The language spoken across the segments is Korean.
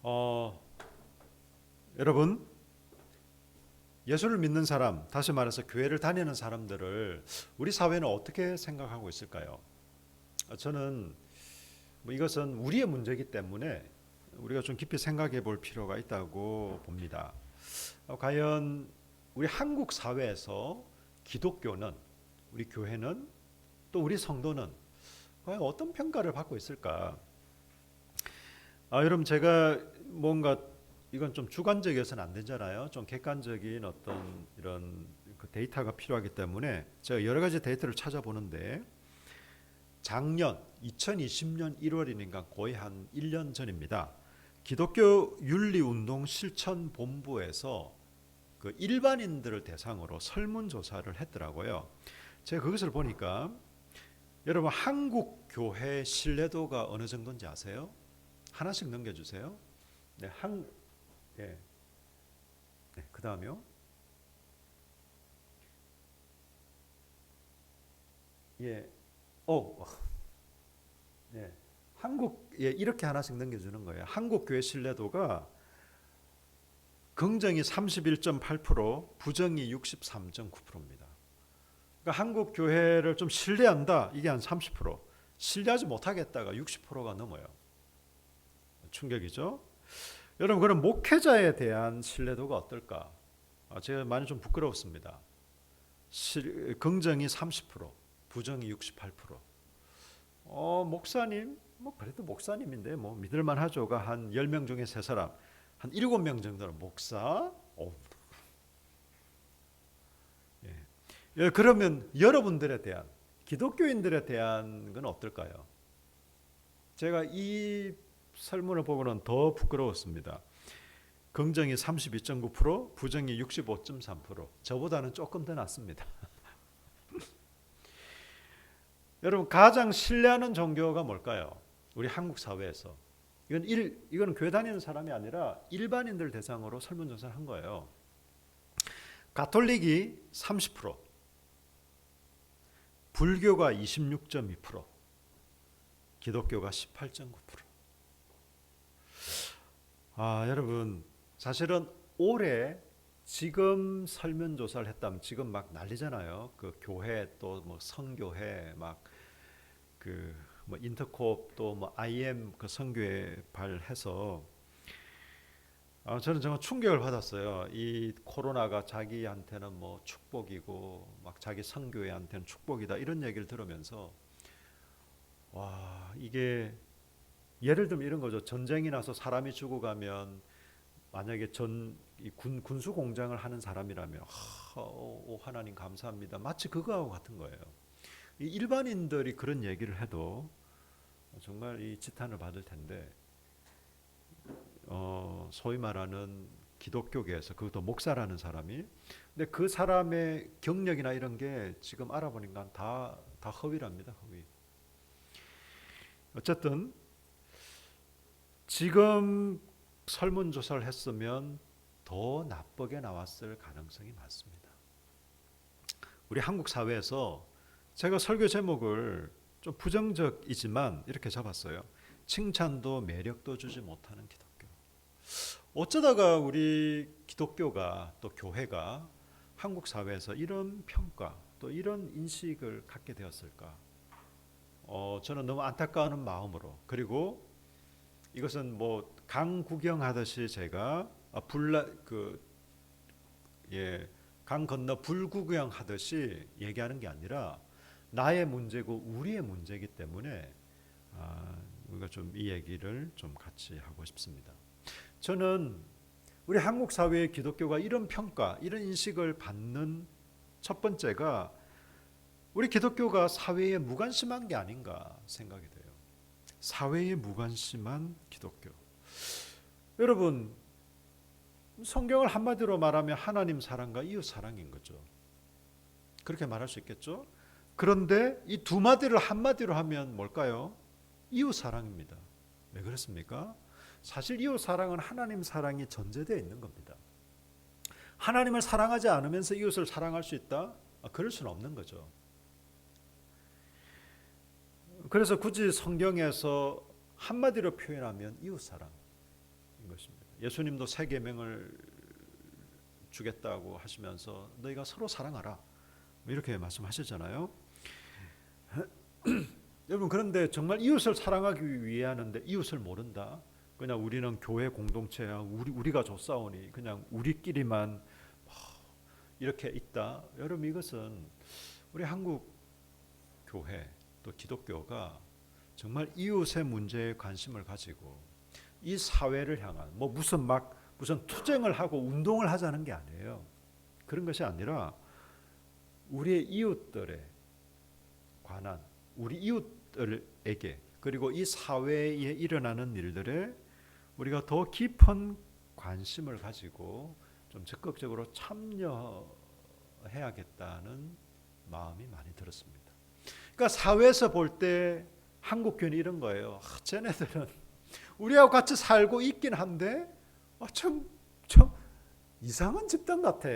어, 여러분, 예수를 믿는 사람, 다시 말해서 교회를 다니는 사람들을 우리 사회는 어떻게 생각하고 있을까요? 저는 이것은 우리의 문제이기 때문에 우리가 좀 깊이 생각해 볼 필요가 있다고 봅니다. 과연 우리 한국 사회에서 기독교는, 우리 교회는, 또 우리 성도는 과연 어떤 평가를 받고 있을까? 여러분, 제가 뭔가 이건 좀 주관적이어서는 안 되잖아요. 좀 객관적인 어떤 이런 그 데이터가 필요하기 때문에 제가 여러 가지 데이터를 찾아보는데, 작년 2020년 1월이니까 거의 한 1년 전입니다. 기독교 윤리운동 실천본부에서 그 일반인들을 대상으로 설문조사를 했더라고요. 제가 그것을 보니까 여러분, 한국 교회 신뢰도가 어느 정도인지 아세요? 하나씩 넘겨주세요. 네, 예, 네, 그 다음에요. 예, 오, 네, 예, 이렇게 하나씩 넘겨주는 거예요. 한국 교회 신뢰도가 긍정이 31.8%, 부정이 63.9%입니다. 그러니까 한국 교회를 좀 신뢰한다, 이게 한 30%, 신뢰하지 못하겠다가 60%가 넘어요. 충격이죠. 여러분, 그럼 목회자에 대한 신뢰도가 어떨까? 제가 많이 좀 부끄럽습니다. 긍정이 30%, 부정이 68%. 목사님, 뭐 그래도 목사님인데 뭐 믿을만 하죠가 한 10명 중에 3사람, 한 7명 정도는 목사. 예. 예, 그러면 여러분들에 대한, 기독교인들에 대한 건 어떨까요? 제가 이 설문을 보고는 더 부끄러웠습니다. 긍정이 32.9%, 부정이 65.3%. 저보다는 조금 더 낫습니다. 여러분, 가장 신뢰하는 종교가 뭘까요? 우리 한국 사회에서. 이거는 교회 다니는 사람이 아니라 일반인들 대상으로 설문조사를 한 거예요. 가톨릭이 30%, 불교가 26.2%, 기독교가 18.9%. 여러분, 사실은 올해 지금 설문조사를 했다면 지금 막 난리잖아요. 그 교회 또 뭐 성교회 막 그 뭐 인터콥 또 뭐 IM 그 성교회 발해서 저는 정말 충격을 받았어요. 이 코로나가 자기한테는 뭐 축복이고 막 자기 성교회한테는 축복이다, 이런 얘기를 들으면서 와, 이게 예를 들면 이런 거죠. 전쟁이 나서 사람이 죽어가면 만약에 군수 공장을 하는 사람이라면 오, 하나님 감사합니다, 마치 그거하고 같은 거예요. 이 일반인들이 그런 얘기를 해도 정말 이 지탄을 받을 텐데, 소위 말하는 기독교계에서, 그것도 목사라는 사람이, 근데 그 사람의 경력이나 이런 게 지금 알아보니까 다 허위랍니다. 허위. 어쨌든 지금 설문조사를 했으면 더 나쁘게 나왔을 가능성이 많습니다. 우리 한국 사회에서 제가 설교 제목을 좀 부정적이지만 이렇게 잡았어요. 칭찬도 매력도 주지 못하는 기독교. 어쩌다가 우리 기독교가, 또 교회가 한국 사회에서 이런 평가, 또 이런 인식을 갖게 되었을까? 저는 너무 안타까운 마음으로, 그리고 이것은 뭐 강 구경하듯이 제가 강 건너 불 구경하듯이 얘기하는 게 아니라 나의 문제고 우리의 문제이기 때문에 우리가 좀 이 얘기를 좀 같이 하고 싶습니다. 저는 우리 한국 사회의 기독교가 이런 평가, 이런 인식을 받는 첫 번째가 우리 기독교가 사회에 무관심한 게 아닌가 생각이 돼요. 사회에 무관심한 기독교. 여러분, 성경을 한마디로 말하면 하나님 사랑과 이웃 사랑인 거죠. 그렇게 말할 수 있겠죠? 그런데 이 두 마디를 한마디로 하면 뭘까요? 이웃 사랑입니다. 왜 그렇습니까? 사실 이웃 사랑은 하나님 사랑이 전제되어 있는 겁니다. 하나님을 사랑하지 않으면서 이웃을 사랑할 수 있다? 그럴 수는 없는 거죠. 그래서 굳이 성경에서 한마디로 표현하면 이웃 사랑. 것입니다. 예수님도 새 계명을 주겠다고 하시면서 너희가 서로 사랑하라 이렇게 말씀하셨잖아요. 여러분 그런데 정말 이웃을 사랑하기 위해 하는데 이웃을 모른다. 그냥 우리는 교회 공동체야 우리가 좋사오니 그냥 우리끼리만 이렇게 있다. 여러분 이것은 우리 한국 교회 또 기독교가 정말 이웃의 문제에 관심을 가지고 이 사회를 향한 무슨 투쟁을 하고 운동을 하자는 게 아니에요. 그런 것이 아니라 우리의 이웃들에 관한 우리 이웃들에게 그리고 이 사회에 일어나는 일들에 우리가 더 깊은 관심을 가지고 좀 적극적으로 참여해야겠다는 마음이 많이 들었습니다. 그러니까 사회에서 볼 때 한국 교회는 이런 거예요. 쟤네들은 우리하고 같이 살고 있긴 한데 참 이상한 집단 같아.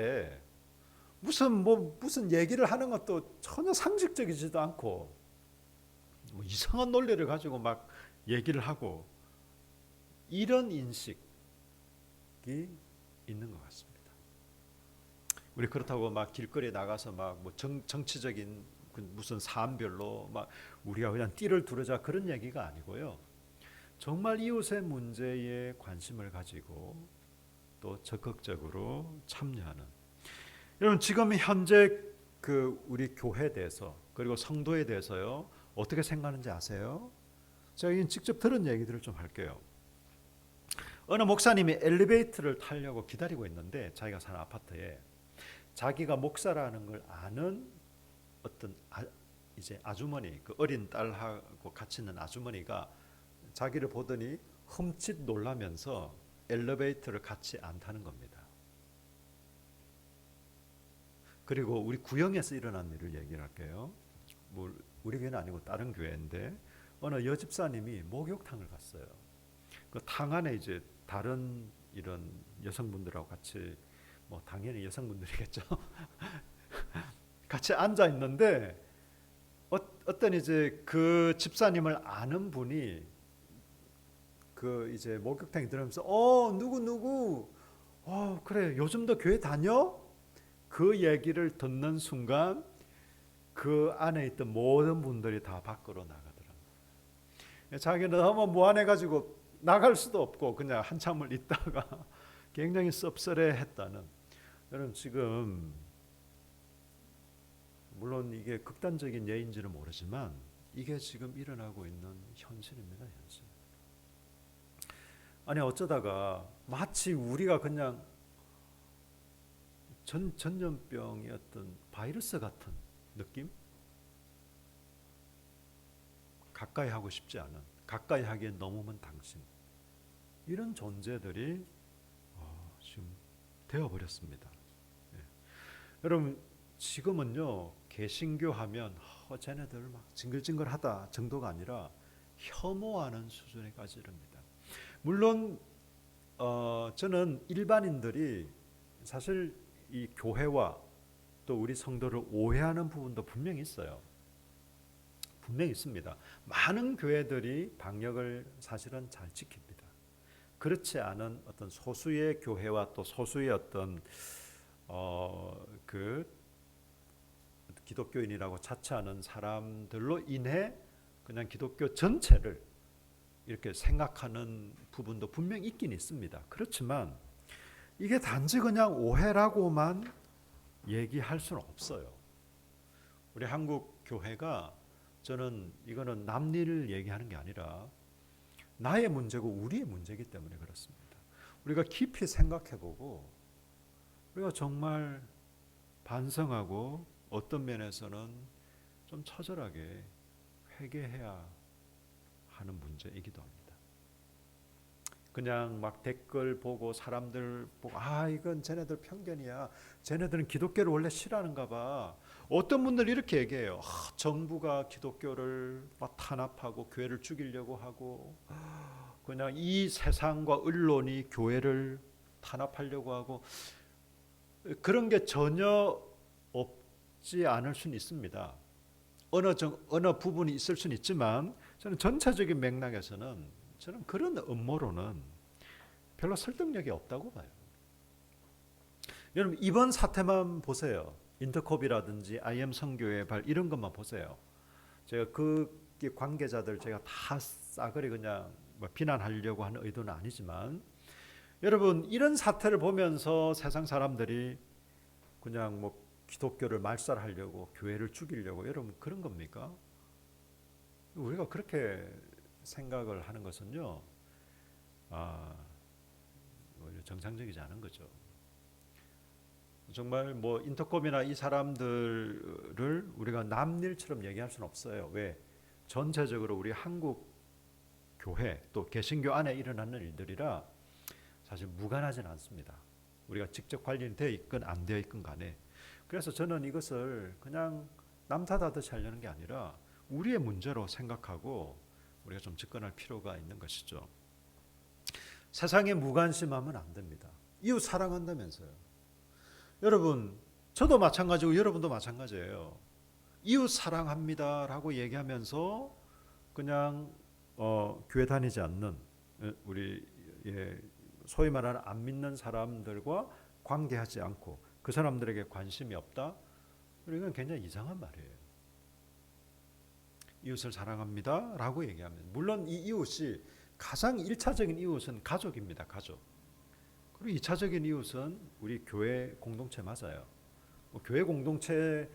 무슨 얘기를 하는 것도 전혀 상식적이지도 않고 이상한 논리를 가지고 막 얘기를 하고 이런 인식이 있는 것 같습니다. 우리 그렇다고 막 길거리에 나가서 막 정치적인 무슨 사안별로 막 우리가 그냥 띠를 두르자 그런 얘기가 아니고요. 정말 이웃의 문제에 관심을 가지고 또 적극적으로 참여하는. 여러분 지금 현재 우리 교회에 대해서 그리고 성도에 대해서요 어떻게 생각하는지 아세요? 제가 직접 들은 얘기들을 좀 할게요. 어느 목사님이 엘리베이터를 타려고 기다리고 있는데 자기가 사는 아파트에 자기가 목사라는 걸 아는 어떤 이제 아주머니 그 어린 딸하고 같이 있는 아주머니가 자기를 보더니 흠칫 놀라면서 엘리베이터를 같이 안 타는 겁니다. 그리고 우리 구영에서 일어난 일을 얘기를 할게요. 우리 교회는 아니고 다른 교회인데 어느 여집사님이 목욕탕을 갔어요. 그 탕 안에 이제 다른 이런 여성분들하고 같이 당연히 여성분들이겠죠. 같이 앉아 있는데 어떤 이제 그 집사님을 아는 분이 그 이제 목욕탕에 들어오면서 누구 그래 요즘도 교회 다녀? 그 얘기를 듣는 순간 그 안에 있던 모든 분들이 다 밖으로 나가더라고요. 자기는 너무 무안해가지고 나갈 수도 없고 그냥 한참을 있다가 굉장히 씁쓸해했다는. 여러분 지금 물론 이게 극단적인 예인지는 모르지만 이게 지금 일어나고 있는 현실입니다. 현실. 아니 어쩌다가 마치 우리가 그냥 전염병의 어떤 바이러스 같은 느낌? 가까이 하고 싶지 않은, 가까이 하기엔 너무 먼 당신, 이런 존재들이 지금 되어버렸습니다. 예. 여러분 지금은요 개신교 하면 쟤네들 막 징글징글하다 정도가 아니라 혐오하는 수준에까지 이릅니다. 물론 저는 일반인들이 사실 이 교회와 또 우리 성도를 오해하는 부분도 분명히 있어요. 분명히 있습니다. 많은 교회들이 방역을 사실은 잘 지킵니다. 그렇지 않은 어떤 소수의 교회와 또 소수의 어떤 그 기독교인이라고 자처하는 사람들로 인해 그냥 기독교 전체를 이렇게 생각하는 부분도 분명히 있긴 있습니다. 그렇지만 이게 단지 그냥 오해라고만 얘기할 수는 없어요. 우리 한국 교회가 저는 이거는 남일 얘기하는 게 아니라 나의 문제고 우리의 문제이기 때문에 그렇습니다. 우리가 깊이 생각해보고 우리가 정말 반성하고 어떤 면에서는 좀 처절하게 회개해야 하는 문제이기도 합니다. 그냥 막 댓글 보고 사람들 보고 이건 쟤네들 편견이야. 쟤네들은 기독교를 원래 싫어하는가 봐. 어떤 분들 이렇게 얘기해요. 정부가 기독교를 막 탄압하고 교회를 죽이려고 하고 그냥 이 세상과 언론이 교회를 탄압하려고 하고 그런 게 전혀 없지 않을 수는 있습니다. 어느 부분이 있을 수는 있지만 저는 전체적인 맥락에서는 저는 그런 음모론은 별로 설득력이 없다고 봐요. 여러분 이번 사태만 보세요. 인터콥이라든지 IM 선교의 발 이런 것만 보세요. 제가 그 관계자들 제가 다 싸그리 그냥 뭐 비난하려고 하는 의도는 아니지만 여러분 이런 사태를 보면서 세상 사람들이 그냥 뭐 기독교를 말살하려고 교회를 죽이려고 여러분 그런 겁니까? 우리가 그렇게 생각을 하는 것은요, 오히려 정상적이지 않은 거죠. 정말 뭐 인터콤이나 이 사람들을 우리가 남일처럼 얘기할 수는 없어요. 왜? 전체적으로 우리 한국 교회 또 개신교 안에 일어나는 일들이라 사실 무관하지는 않습니다. 우리가 직접 관련이 되어 있건 안 되어 있건 간에. 그래서 저는 이것을 그냥 남 탓하듯이 하려는 게 아니라 우리의 문제로 생각하고 우리가 좀 접근할 필요가 있는 것이죠. 세상에 무관심하면 안 됩니다. 이웃 사랑한다면서요. 여러분 저도 마찬가지고 여러분도 마찬가지예요. 이웃 사랑합니다라고 얘기하면서 그냥 교회 다니지 않는 우리 소위 말하는 안 믿는 사람들과 관계하지 않고 그 사람들에게 관심이 없다. 이건 굉장히 이상한 말이에요. 이웃을 사랑합니다라고 얘기하면 물론 이 이웃이 가장 1차적인 이웃은 가족입니다. 가족. 그리고 2차적인 이웃은 우리 교회 공동체 맞아요. 교회 공동체에는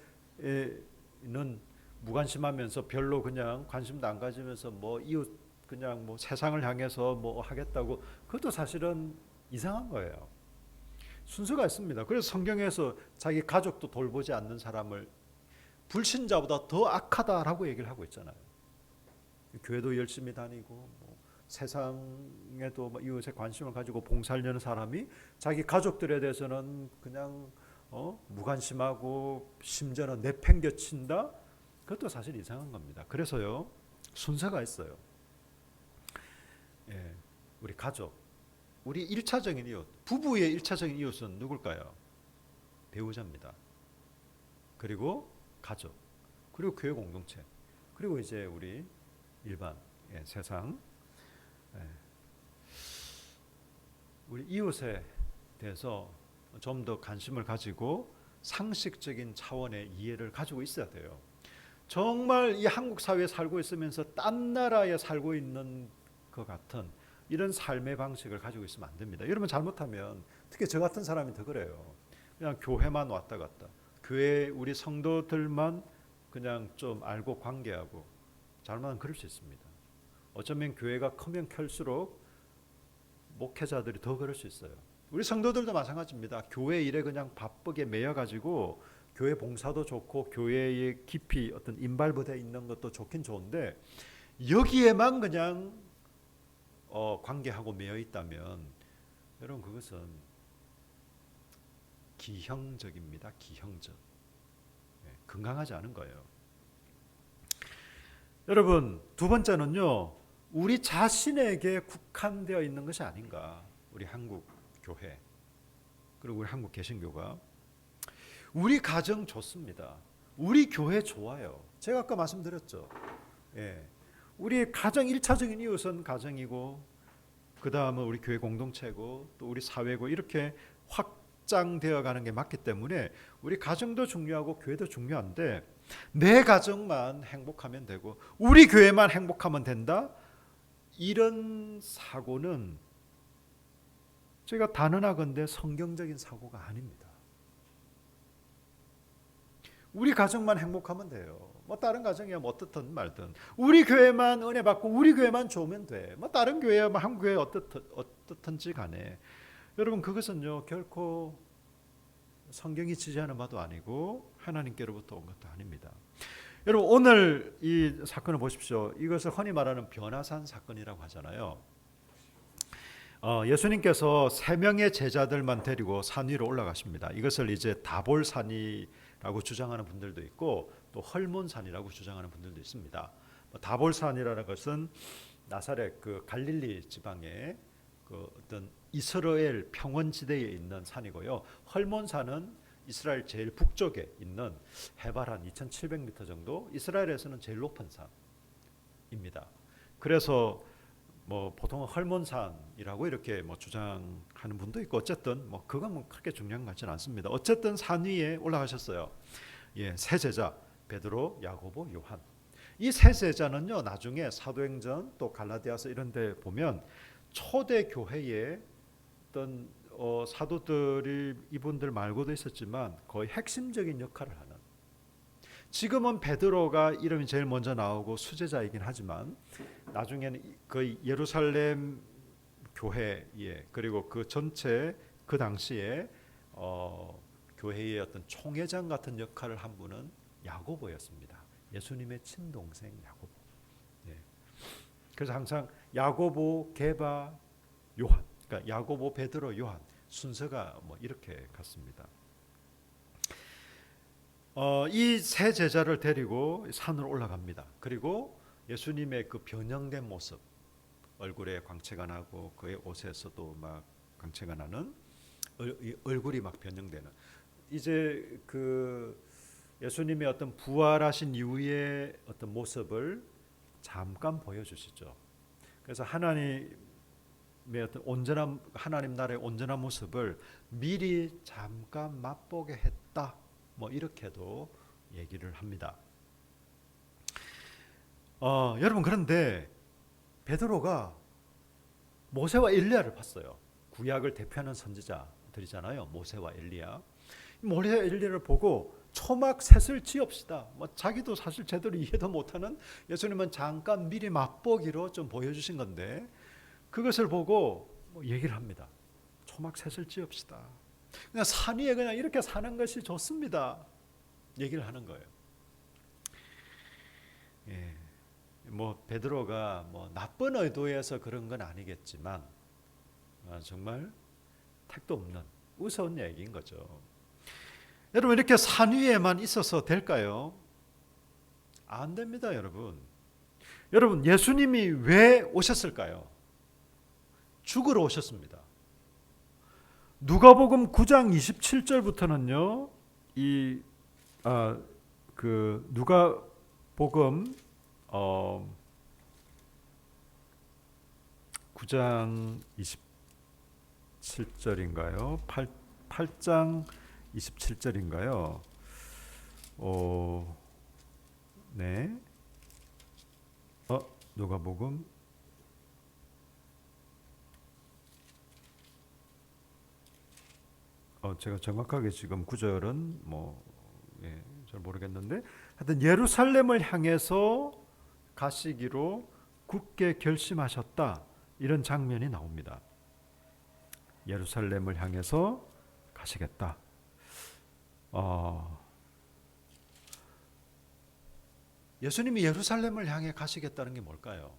무관심하면서 별로 그냥 관심도 안 가지면서 뭐 이웃 그냥 뭐 세상을 향해서 뭐 하겠다고 그것도 사실은 이상한 거예요. 순서가 있습니다. 그래서 성경에서 자기 가족도 돌보지 않는 사람을 불신자보다 더 악하다라고 얘기를 하고 있잖아요. 교회도 열심히 다니고 뭐 세상에도 뭐 이웃에 관심을 가지고 봉사하려는 사람이 자기 가족들에 대해서는 그냥 무관심하고 심지어는 내팽겨친다. 그것도 사실 이상한 겁니다. 그래서요 순서가 있어요. 예, 우리 가족, 우리 1차적인 이웃, 부부의 1차적인 이웃은 누굴까요? 배우자입니다. 그리고 가족, 그리고 교회 공동체, 그리고 이제 우리 일반 세상. 우리 이웃에 대해서 좀 더 관심을 가지고 상식적인 차원의 이해를 가지고 있어야 돼요. 정말 이 한국 사회에 살고 있으면서 딴 나라에 살고 있는 것 같은 이런 삶의 방식을 가지고 있으면 안 됩니다. 여러분 잘못하면 특히 저 같은 사람이 더 그래요. 그냥 교회만 왔다 갔다. 교회 우리 성도들만 그냥 좀 알고 관계하고 잘못하면 그럴 수 있습니다. 어쩌면 교회가 크면 클수록 목회자들이 더 그럴 수 있어요. 우리 성도들도 마찬가지입니다. 교회 일에 그냥 바쁘게 매여가지고 교회 봉사도 좋고 교회에 깊이 어떤 인발부되어 있는 것도 좋긴 좋은데 여기에만 그냥 관계하고 매여 있다면 여러분 그것은 기형적입니다. 기형적. 건강하지 않은 거예요. 여러분 두 번째는요. 우리 자신에게 국한되어 있는 것이 아닌가. 우리 한국 교회 그리고 우리 한국 개신교가 우리 가정 좋습니다. 우리 교회 좋아요. 제가 아까 말씀드렸죠. 우리 가정 1차적인 이웃은 가정이고 그 다음은 우리 교회 공동체고 또 우리 사회고 이렇게 확장되어 가는 게 맞기 때문에 우리 가정도 중요하고 교회도 중요한데 내 가정만 행복하면 되고 우리 교회만 행복하면 된다? 이런 사고는 제가 단언하건대 성경적인 사고가 아닙니다. 우리 가정만 행복하면 돼요. 뭐 다른 가정이야 뭐 어떻든 말든 우리 교회만 은혜 받고 우리 교회만 좋으면 돼. 뭐 다른 교회야 뭐 한국 교회 어떻든지 간에 여러분 그것은요 결코 성경이 지지하는 바도 아니고 하나님께로부터 온 것도 아닙니다. 여러분 오늘 이 사건을 보십시오. 이것을 흔히 말하는 변화산 사건이라고 하잖아요. 예수님께서 3명의 제자들만 데리고 산 위로 올라가십니다. 이것을 이제 다볼산이라고 주장하는 분들도 있고 또 헐몬산이라고 주장하는 분들도 있습니다. 다볼산이라는 것은 나사렛 그 갈릴리 지방의 그 어떤 이스라엘 평원지대에 있는 산이고요. 헐몬산은 이스라엘 제일 북쪽에 있는 해발 한 2,700m 정도 이스라엘에서는 제일 높은 산입니다. 그래서 뭐 보통은 헐몬산이라고 이렇게 뭐 주장하는 분도 있고 어쨌든 뭐 그건 뭐 그렇게 중요한 것 같지는 않습니다. 어쨌든 산 위에 올라가셨어요. 예, 세 제자 베드로, 야고보, 요한. 이 세 제자는요 나중에 사도행전 또 갈라디아서 이런 데 보면 초대 교회에 어떤 사도들이 이분들 말고도 있었지만 거의 핵심적인 역할을 하는, 지금은 베드로가 이름이 제일 먼저 나오고 수제자이긴 하지만 나중에는 그 예루살렘 교회에 그리고 그 전체 그 당시에 교회의 어떤 총회장 같은 역할을 한 분은 야고보였습니다. 예수님의 친동생 야고보. 예. 그래서 항상 야고보, 게바, 요한, 그러니까 야고보, 베드로, 요한 순서가 뭐 이렇게 갔습니다. 이 세 제자를 데리고 산으로 올라갑니다. 그리고 예수님의 그 변형된 모습, 얼굴에 광채가 나고 그의 옷에서도 막 광채가 나는 얼굴이 막 변형되는, 이제 그 예수님의 어떤 부활하신 이후의 어떤 모습을 잠깐 보여주시죠. 그래서 하나님의 어떤 온전한, 하나님 나라의 온전한 모습을 미리 잠깐 맛보게 했다. 뭐 이렇게도 얘기를 합니다. 여러분 그런데 베드로가 모세와 엘리야를 봤어요. 구약을 대표하는 선지자들이잖아요. 모세와 엘리야. 모세와 엘리야를 보고 초막 셋을 지읍시다. 뭐 자기도 사실 제대로 이해도 못하는 예수님은 잠깐 미리 맛보기로 좀 보여주신 건데 그것을 보고 뭐 얘기를 합니다. 초막 셋을 지읍시다. 그냥 산 위에 그냥 이렇게 사는 것이 좋습니다. 얘기를 하는 거예요. 예. 뭐 베드로가 뭐 나쁜 의도에서 그런 건 아니겠지만 정말 택도 없는 우스운 얘기인 거죠. 여러분 이렇게 산 위에만 있어서 될까요? 안 됩니다, 여러분. 여러분 예수님이 왜 오셨을까요? 죽으러 오셨습니다. 누가복음 9장 27절부터는요. 그 누가복음 9장 27절인가요? 8장 27절인가요? 네. 누가복음 제가 정확하게 지금 구절은 잘 모르겠는데 하여튼 예루살렘을 향해서 가시기로 굳게 결심하셨다. 이런 장면이 나옵니다. 예루살렘을 향해서 가시겠다. 예수님이 예루살렘을 향해 가시겠다는 게 뭘까요?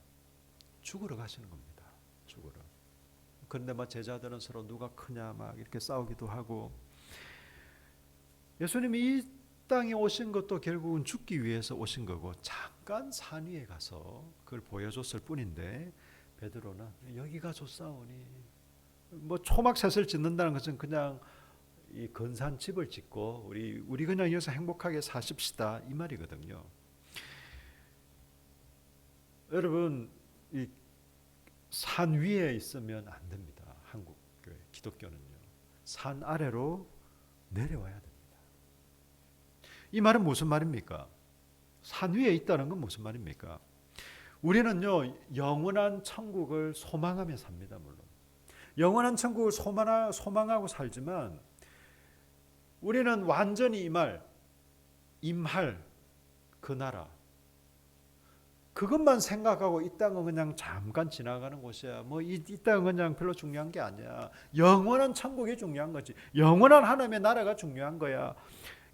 죽으러 가시는 겁니다. 죽으러. 그런데 막 제자들은 서로 누가 크냐 막 이렇게 싸우기도 하고, 예수님이 이 땅에 오신 것도 결국은 죽기 위해서 오신 거고 잠깐 산 위에 가서 그걸 보여줬을 뿐인데 베드로는 여기가 좋사오니, 뭐 초막셋을 짓는다는 것은 그냥 이 근사한 집을 짓고 우리 그냥 여기서 행복하게 사십시다 이 말이거든요. 여러분 이 산 위에 있으면 안 됩니다. 한국 교회 기독교는요. 산 아래로 내려와야 됩니다. 이 말은 무슨 말입니까? 산 위에 있다는 건 무슨 말입니까? 우리는요 영원한 천국을 소망하며 삽니다. 물론 영원한 천국을 소망하고 살지만 우리는 완전히 임할 그 나라, 그것만 생각하고 이 땅은 그냥 잠깐 지나가는 곳이야. 뭐 이 땅은 그냥 별로 중요한 게 아니야. 영원한 천국이 중요한 거지. 영원한 하나님의 나라가 중요한 거야.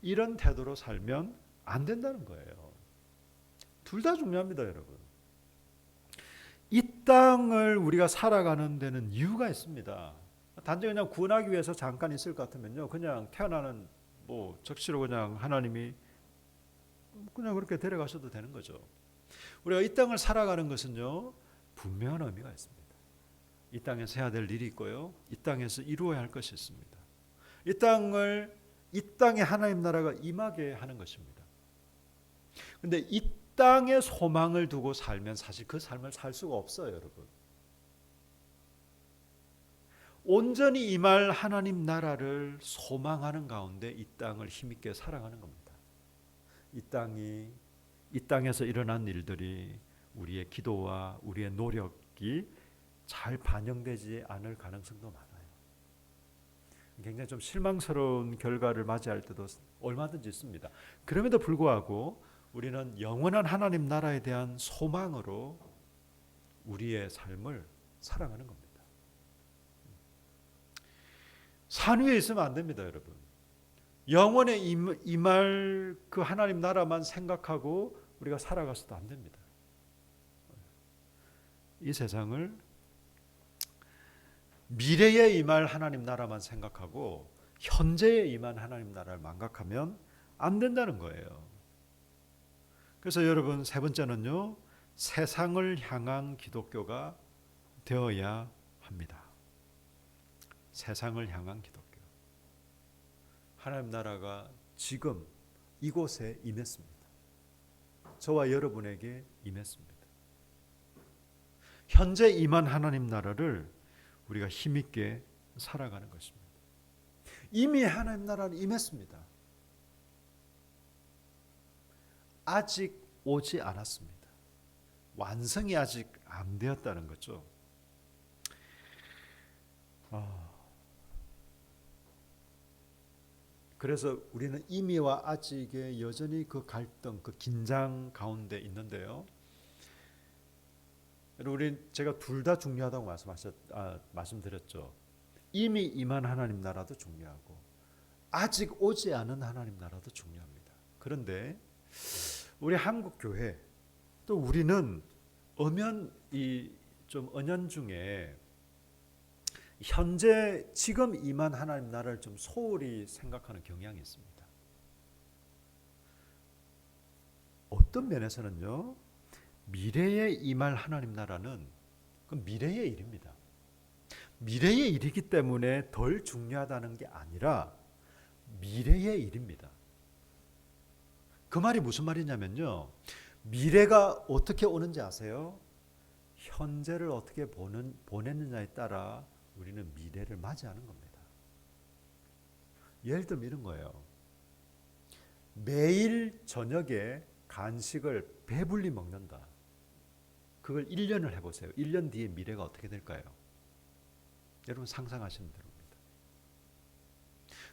이런 태도로 살면 안 된다는 거예요. 둘 다 중요합니다, 여러분. 이 땅을 우리가 살아가는 데는 이유가 있습니다. 단지 그냥 구원하기 위해서 잠깐 있을 것 같으면요, 그냥 태어나는 뭐 적시로 그냥 하나님이 그냥 그렇게 데려가셔도 되는 거죠. 우리가 이 땅을 살아가는 것은요 분명한 의미가 있습니다. 이 땅에서 해야 될 일이 있고요, 이 땅에서 이루어야 할 것이 있습니다. 이 땅에 하나님 나라가 임하게 하는 것입니다. 그런데 이 땅에 소망을 두고 살면 사실 그 삶을 살 수가 없어요, 여러분. 온전히 임할 하나님 나라를 소망하는 가운데 이 땅을 힘있게 살아가는 겁니다. 이 땅에서 일어난 일들이 우리의 기도와 우리의 노력이 잘 반영되지 않을 가능성도 많아요. 굉장히 좀 실망스러운 결과를 맞이할 때도 얼마든지 있습니다. 그럼에도 불구하고 우리는 영원한 하나님 나라에 대한 소망으로 우리의 삶을 살아가는 겁니다. 산 위에 있으면 안 됩니다, 여러분. 영원에 임할 그 하나님 나라만 생각하고 우리가 살아가서도 안 됩니다. 이 세상을 미래에 임할 하나님 나라만 생각하고 현재에 임한 하나님 나라를 망각하면 안 된다는 거예요. 그래서 여러분, 세 번째는요, 세상을 향한 기독교가 되어야 합니다. 세상을 향한 기독교. 하나님 나라가 지금 이곳에 임했습니다. 저와 여러분에게 임했습니다. 현재 임한 하나님 나라를 우리가 힘있게 살아가는 것입니다. 이미 하나님 나라는 임했습니다. 아직 오지 않았습니다. 완성이 아직 안 되었다는 거죠. 그래서 우리는 이미와 아직의 여전히 그 갈등, 그 긴장 가운데 있는데요. 우리 제가 둘 다 중요하다고 말씀드렸죠. 이미 임한 하나님 나라도 중요하고 아직 오지 않은 하나님 나라도 중요합니다. 그런데 우리 한국 교회 또 우리는 좀 은연중에 현재 지금 임한 하나님 나라를 좀 소홀히 생각하는 경향이 있습니다. 어떤 면에서는요, 미래에 임할 하나님 나라는 그건 미래의 일입니다. 미래의 일이기 때문에 덜 중요하다는 게 아니라 미래의 일입니다. 그 말이 무슨 말이냐면요, 미래가 어떻게 오는지 아세요? 현재를 어떻게 보냈느냐에 따라 우리는 미래를 맞이하는 겁니다. 예를 들면 이런 거예요. 매일 저녁에 간식을 배불리 먹는다. 그걸 1년을 해보세요. 1년 뒤에 미래가 어떻게 될까요? 여러분 상상하시는 대로입니다.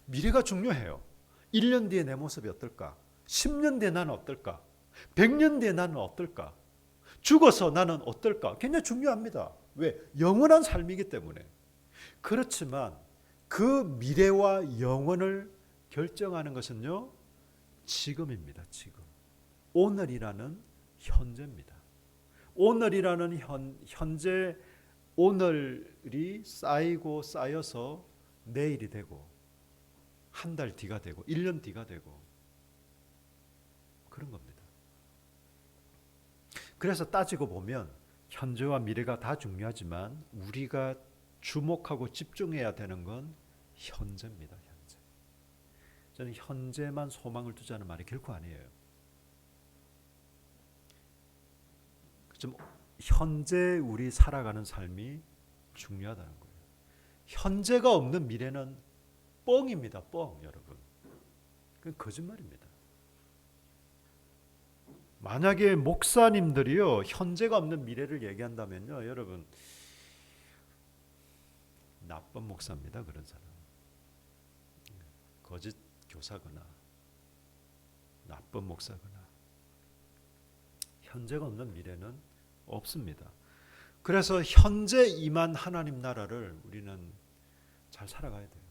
미래가 중요해요. 1년 뒤에 내 모습이 어떨까? 10년 뒤에 나는 어떨까? 100년 뒤에 나는 어떨까? 죽어서 나는 어떨까? 굉장히 중요합니다. 왜? 영원한 삶이기 때문에. 그렇지만 그 미래와 영원을 결정하는 것은요, 지금입니다. 지금. 오늘이라는 현재입니다. 오늘이라는 현재, 오늘이 쌓이고 쌓여서 내일이 되고 한 달 뒤가 되고 1년 뒤가 되고 그런 겁니다. 그래서 따지고 보면 현재와 미래가 다 중요하지만 우리가 주목하고 집중해야 되는 건 현재입니다. 현재. 저는 현재만 소망을 두자는 말이 결코 아니에요. 좀 현재 우리 살아가는 삶이 중요하다는 거예요. 현재가 없는 미래는 뻥입니다. 뻥, 여러분. 그건 거짓말입니다. 만약에 목사님들이요, 현재가 없는 미래를 얘기한다면요, 여러분, 나쁜 목사입니다. 그런 사람. 거짓 교사거나 나쁜 목사거나 현재가 없는 미래는 없습니다. 그래서 현재 임한 하나님 나라를 우리는 잘 살아가야 돼요.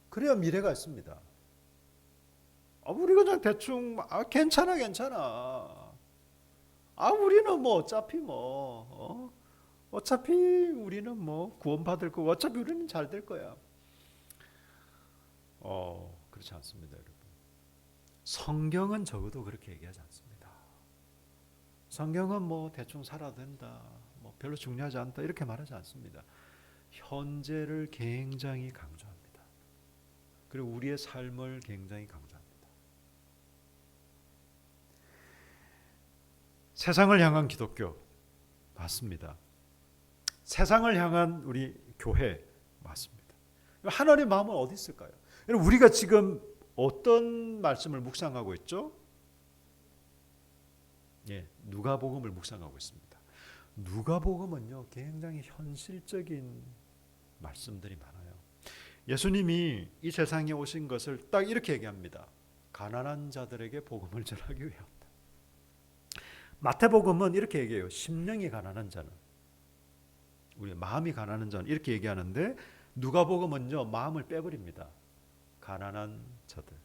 그래야 미래가 있습니다. 우리가 그냥 대충 괜찮아. 우리는 뭐 어차피 우리는 뭐 구원받을 거고 어차피 우리는 잘 될 거야. 그렇지 않습니다, 여러분. 성경은 적어도 그렇게 얘기하지 않습니다. 성경은 뭐 대충 살아도 된다, 뭐 별로 중요하지 않다 이렇게 말하지 않습니다. 현재를 굉장히 강조합니다. 그리고 우리의 삶을 굉장히 강조합니다. 세상을 향한 기독교 맞습니다. 세상을 향한 우리 교회 하나님의 마음은 어디 있을까요? 여러분, 우리가 지금 어떤 말씀을 묵상하고 있죠? 예, 누가복음을 묵상하고 있습니다. 누가복음은요, 굉장히 현실적인 말씀들이 많아요. 예수님이 이 세상에 오신 것을 딱 이렇게 얘기합니다. 가난한 자들에게 복음을 전하기 위해 왔다. 마태복음은 이렇게 얘기해요. 심령이 가난한 자는, 우리 마음이 가난한 자는 이렇게 얘기하는데, 누가복음은요, 마음을 빼버립니다. 가난한 자들.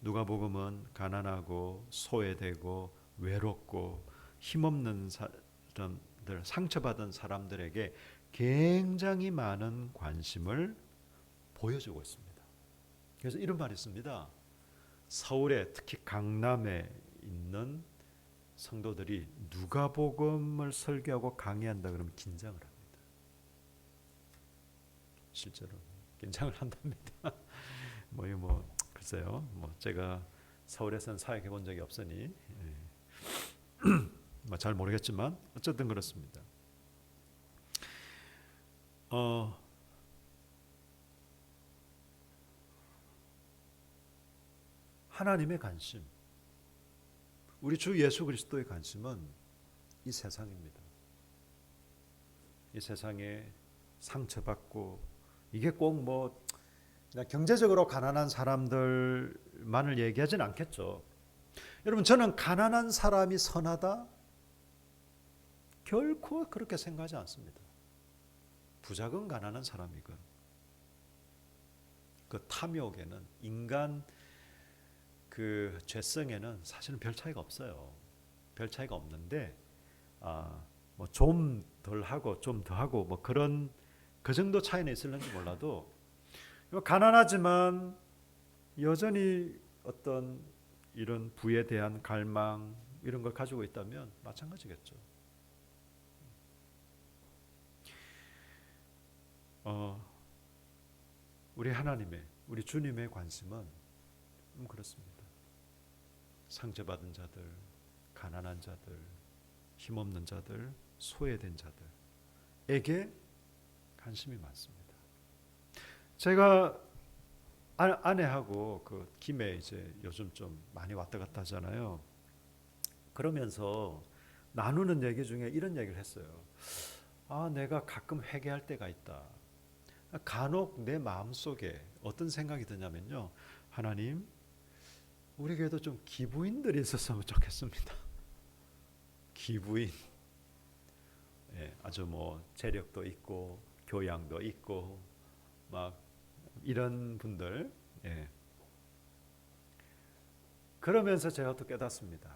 누가복음은 가난하고 소외되고 외롭고 힘없는 사람들, 상처받은 사람들에게 굉장히 많은 관심을 보여주고 있습니다. 그래서 이런 말이 있습니다. 서울에, 특히 강남에 있는 성도들이 누가복음을 설교하고 강의한다 그러면 긴장을 합니다. 실제로 긴장을 한답니다. 글쎄요. 제가 서울에서는 사역해 본 적이 없으니 잘 모르겠지만 어쨌든 그렇습니다. 하나님의 관심, 우리 주 예수 그리스도의 관심은 이 세상입니다. 이 세상에 상처받고, 이게 꼭 경제적으로 가난한 사람들만을 얘기하진 않겠죠. 여러분, 저는 가난한 사람이 선하다? 결코 그렇게 생각하지 않습니다. 부자건 가난한 사람이건 그 탐욕에는, 인간 그 죄성에는 사실은 별 차이가 없어요. 별 차이가 없는데 좀 덜하고 좀 더하고 그런 그 정도 차이는 있을는지 몰라도, 가난하지만 여전히 어떤 이런 부에 대한 갈망, 이런 걸 가지고 있다면 마찬가지겠죠. 우리 하나님의, 우리 주님의 관심은 그렇습니다. 상처받은 자들, 가난한 자들, 힘없는 자들, 소외된 자들에게 관심이 많습니다. 제가 아내하고 그 김해 이제 요즘 좀 많이 왔다 갔다 하잖아요. 그러면서 나누는 얘기 중에 이런 얘기를 했어요. 내가 가끔 회개할 때가 있다. 간혹 내 마음속에 어떤 생각이 드냐면요. 하나님, 우리 교회도 좀 기부인들이 있었으면 좋겠습니다. 기부인. 아주 재력도 있고 교양도 있고 이런 분들. 그러면서 제가 또 깨닫습니다.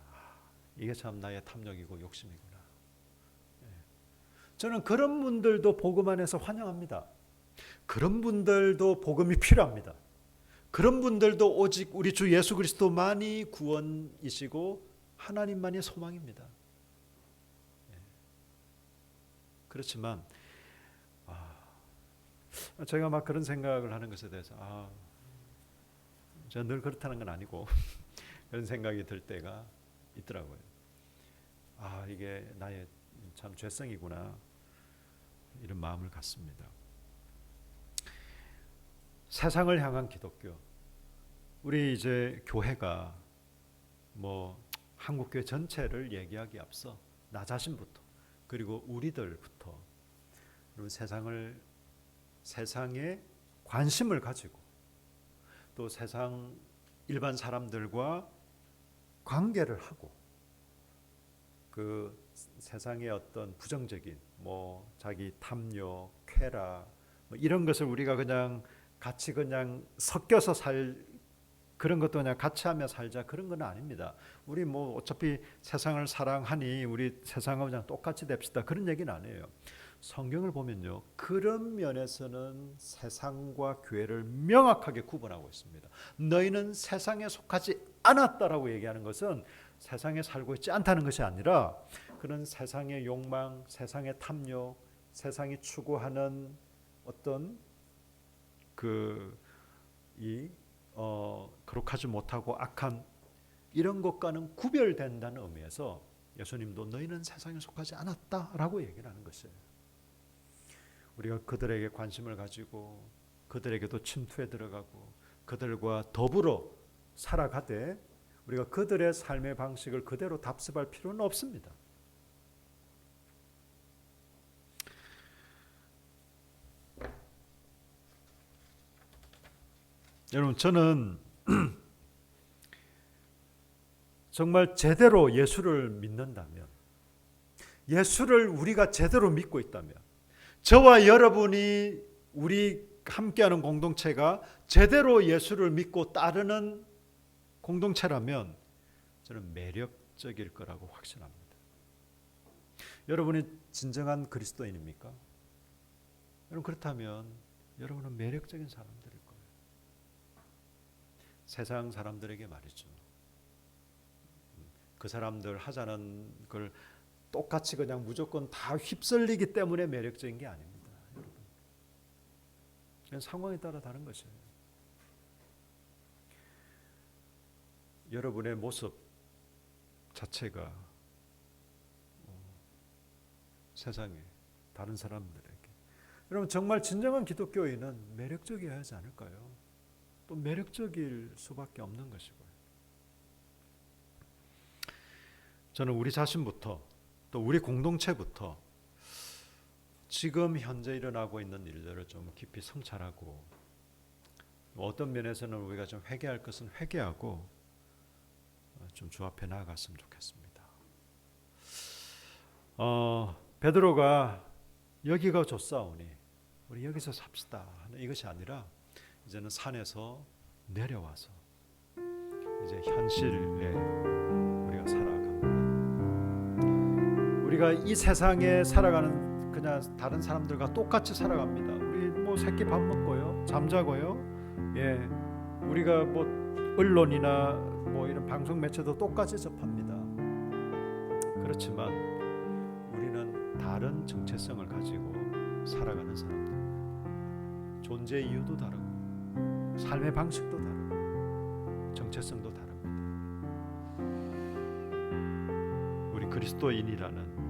이게 참 나의 탐욕이고 욕심이구나. 저는 그런 분들도 복음 안에서 환영합니다. 그런 분들도 복음이 필요합니다. 그런 분들도 오직 우리 주 예수 그리스도만이 구원이시고 하나님만이 소망입니다. 그렇지만 제가 그런 생각을 하는 것에 대해서 제가 늘 그렇다는 건 아니고 그런 생각이 들 때가 있더라고요. 이게 나의 참 죄성이구나, 이런 마음을 갖습니다. 세상을 향한 기독교, 우리 이제 교회가 한국교회 전체를 얘기하기 앞서 나 자신부터, 그리고 우리들부터 세상에 관심을 가지고, 또 세상 일반 사람들과 관계를 하고, 그 세상의 어떤 부정적인 자기 탐욕, 쾌락 이런 것을 우리가 그냥 같이 그냥 섞여서 그런 것도 그냥 같이 하며 살자, 그런 건 아닙니다. 우리 어차피 세상을 사랑하니 우리 세상하고 그냥 똑같이 됩시다, 그런 얘기는 아니에요. 성경을 보면요, 그런 면에서는 세상과 교회를 명확하게 구분하고 있습니다. 너희는 세상에 속하지 않았다라고 얘기하는 것은 세상에 살고 있지 않다는 것이 아니라, 그런 세상의 욕망, 세상의 탐욕, 세상이 추구하는 어떤 거룩하지 못하고 악한 이런 것과는 구별된다는 의미에서 예수님도 너희는 세상에 속하지 않았다라고 얘기를 하는 것이에요. 우리가 그들에게 관심을 가지고 그들에게도 침투해 들어가고 그들과 더불어 살아가되 우리가 그들의 삶의 방식을 그대로 답습할 필요는 없습니다. 여러분, 저는 정말 제대로 예수를 믿는다면, 예수를 우리가 제대로 믿고 있다면, 저와 여러분이 우리 함께하는 공동체가 제대로 예수를 믿고 따르는 공동체라면 저는 매력적일 거라고 확신합니다. 여러분이 진정한 그리스도인입니까? 여러분, 그렇다면 여러분은 매력적인 사람들일 거예요. 세상 사람들에게 말이죠. 그 사람들 하자는 걸 똑같이 그냥 무조건 다 휩쓸리기 때문에 매력적인 게 아닙니다. 여러분. 그냥 상황에 따라 다른 것이에요. 여러분의 모습 자체가 세상에 다른 사람들에게, 여러분 정말 진정한 기독교인은 매력적이어야 하지 않을까요? 또 매력적일 수밖에 없는 것이고요. 저는 우리 자신부터 또 우리 공동체부터 지금 현재 일어나고 있는 일들을 좀 깊이 성찰하고, 어떤 면에서는 우리가 좀 회개할 것은 회개하고 좀 주 앞에 나아갔으면 좋겠습니다. 베드로가 여기가 좋사오니 우리 여기서 삽시다 하는 이것이 아니라 이제는 산에서 내려와서 이제 현실에 우리가 살아갑니다. 우리가 이 세상에 살아가는 그냥 다른 사람들과 똑같이 살아갑니다. 우리 뭐 새끼 밥 먹고요, 잠자고요. 예, 우리가 뭐 언론이나 뭐 이런 방송 매체도 똑같이 접합니다. 그렇지만 우리는 다른 정체성을 가지고 살아가는 사람들. 존재 이유도 다르고 삶의 방식도 다르고 정체성도 다릅니다. 우리 그리스도인이라는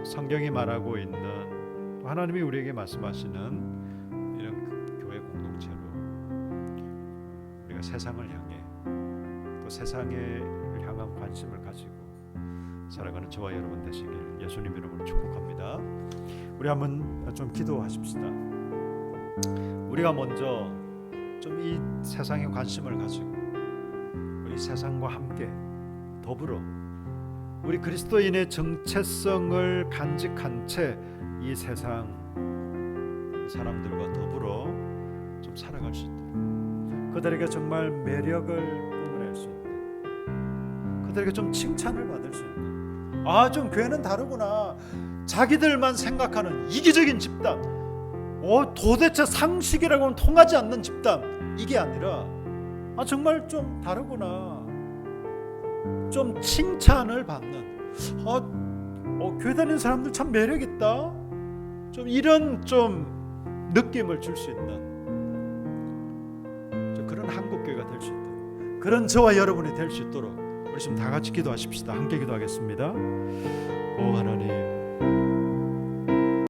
성경이 말하고 있는, 또 하나님이 우리에게 말씀하시는 이런 교회 공동체로 우리가 세상을 향해 또 세상을 향한 관심을 가지고 살아가는 저와 여러분 되시길 예수님 이름으로 축복합니다. 우리 한번 좀 기도하십시다. 우리가 먼저 좀 이 세상에 관심을 가지고 우리 세상과 함께 더불어 우리 그리스도인의 정체성을 간직한 채 이 세상 사람들과 더불어 좀 살아갈 수 있도록, 그들에게 정말 매력을 뿜어낼 수 있는, 그들에게 좀 칭찬을 받을 수 있는, 좀 교회는 다르구나, 자기들만 생각하는 이기적인 집단, 도대체 상식이라고는 통하지 않는 집단, 이게 아니라 정말 좀 다르구나, 좀 칭찬을 받는, 교회 다니는 사람들 참 매력있다, 좀 이런 좀 느낌을 줄 수 있는 그런 한국교회가 될 수 있도록, 그런 저와 여러분이 될 수 있도록 우리 지금 다 같이 기도하십시다. 함께 기도하겠습니다. 오 하나님,